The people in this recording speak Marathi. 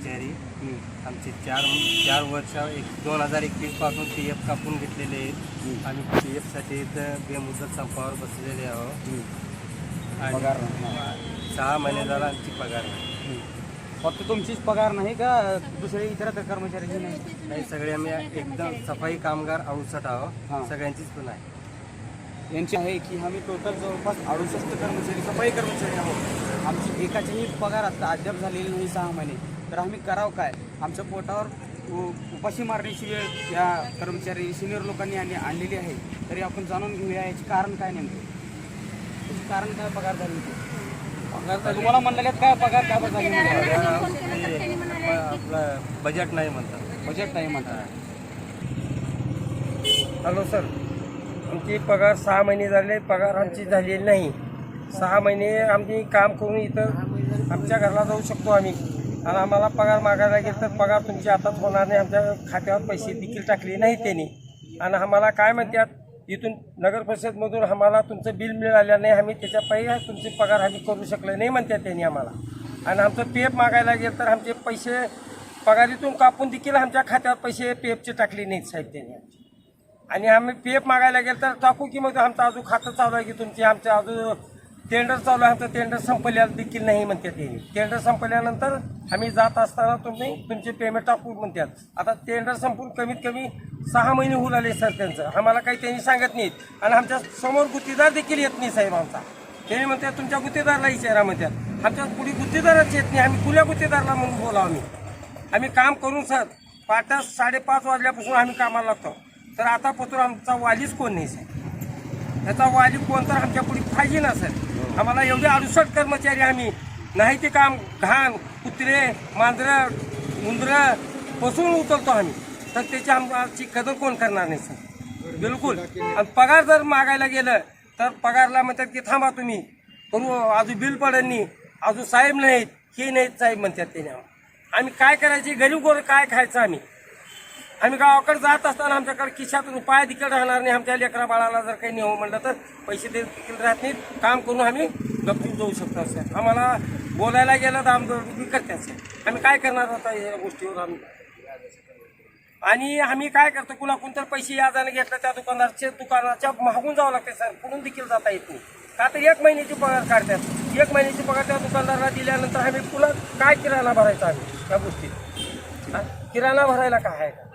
कर्मचारी आमचे चार वर्ष 2021 पासून PF कापून घेतलेले आहेत. आम्ही PFसाठी इथं बेमुदत संपावर बसलेले आहोत आणि पगार 6 महिने झाला आमची पगार नाही. फक्त तुमचीच पगार नाही का दुसरे इतर कर्मचाऱ्यांची नाही? नाही, सगळे आम्ही एकदम सफाई कामगार 68 हां. आहोत, सगळ्यांचीच पण आहे. यांची आहे की आम्ही टोटल जवळपास 68 कर्मचारी सफाई कर्मचारी आहोत. आमची एकाचीही पगार आता अद्याप झालेली नाही 6 महिने. तर आम्ही करावं काय? आमच्या पोटावर उपाशी मारण्याची वेळ या कर्मचारी सिनियर लोकांनी आणलेली आहे. तरी आपण जाणून घेऊया याचे कारण काय नेमकं. याचे कारण काय पगार झाली पगार तुम्हाला म्हणलेल्यात काय पगार काय झाली आपलं बजेट नाही म्हणतात. बजेट नाही म्हणतात. हॅलो सर, आमची पगार 6 महिने झाले, पगार आमची झालेली नाही. 6 महिने आम्ही काम करून इथं आमच्या घरला जाऊ शकतो आम्ही, आणि आम्हाला पगार मागायला गेलं तर पगार तुमच्या हातात होणार नाही. आमच्या खात्यावर पैसे देखील टाकले नाही त्यांनी. आणि आम्हाला काय म्हणतात, इथून नगर परिषदमधून आम्हाला तुमचं बिल मिळालं नाही, आम्ही त्याच्या पायी तुमचे पगार आम्ही करू शकले नाही म्हणतात त्यांनी आम्हाला. आणि आमचं PF मागायला गेलं तर आमचे पैसे पगारीतून कापून देखील आमच्या खात्यावर पैसे PFचे टाकले नाहीत साहेब त्यांनी. आणि आम्ही PF मागायला गेलं तर टाकू की मग आमचं अजून खातं चालू आहे की तुमचे, आमचं अजून टेंडर चालू आहे, आमचं टेंडर संपल्याला देखील नाही म्हणतात त्यांनी. टेंडर संपल्यानंतर आम्ही जात असताना तुमचे पेमेंट टाकू म्हणतात. आता टेंडर संपून कमीत कमी 6 महिने होऊ लागले सर त्यांचं. आम्हाला काही त्यांनी सांगत नाहीत. आणि आमच्या समोर गुत्तेदार देखील येत नाही साहेब आमचा. त्यांनी म्हणतात तुमच्या गुत्तेदारला विचारा म्हणतात. आमच्या पुढे गुत्तेदारच येत नाही. आम्ही कुल्या गुत्तेदारला म्हणून बोलावं आम्ही काम करून सर पाठ 5:30 वाजल्यापासून आम्ही कामाला लागतो. तर आता पत्र आमचा वालीच कोण नाही साहेब. त्याचा वाली कोण तर आमच्या पुढे पाहिजे ना सर. आम्हाला एवढे 68 कर्मचारी आम्ही नाही ते काम घाण कुत्रे मांजरं उंदरं बसून उचलतो आम्ही. तर त्याची आमची कदर कोण करणार नाही सर बिलकुल. आणि पगार जर मागायला गेलं तर पगारला म्हणतात की थांबा तुम्ही करू, अजून बिल पडेल नाही, अजून साहेब नाहीत, हे नाहीत साहेब म्हणतात त्याने. आम्ही काय करायचे, गरीब गोर काय खायचं आम्ही. आम्ही गावाकडे जात असताना आमच्याकडे खिशातून पाय देखील राहणार नाही. आमच्या लेकरा बाळाला जर काही नेऊ म्हणलं तर पैसे देखील राहत नाहीत. काम करून आम्ही गपचूप जाऊ शकतो सर. आम्हाला बोलायला गेलं तर आमचं करतात सर. आम्ही काय करणार होता या गोष्टीवर आम्ही. आणि आम्ही काय करतो, कुणाकडून तर पैसे याजाने घेतलं त्या दुकानाच्या मागून जावं लागते सर. कुठून देखील जाता येत नाही. का तर 1 महिन्याची पगार काढतात. 1 महिन्याची पगार त्या दुकानदाराला दिल्यानंतर आम्ही पुन्हा काय किराणा भरायचा आम्ही त्या गोष्टीत. किराणा भरायला काय आहे का.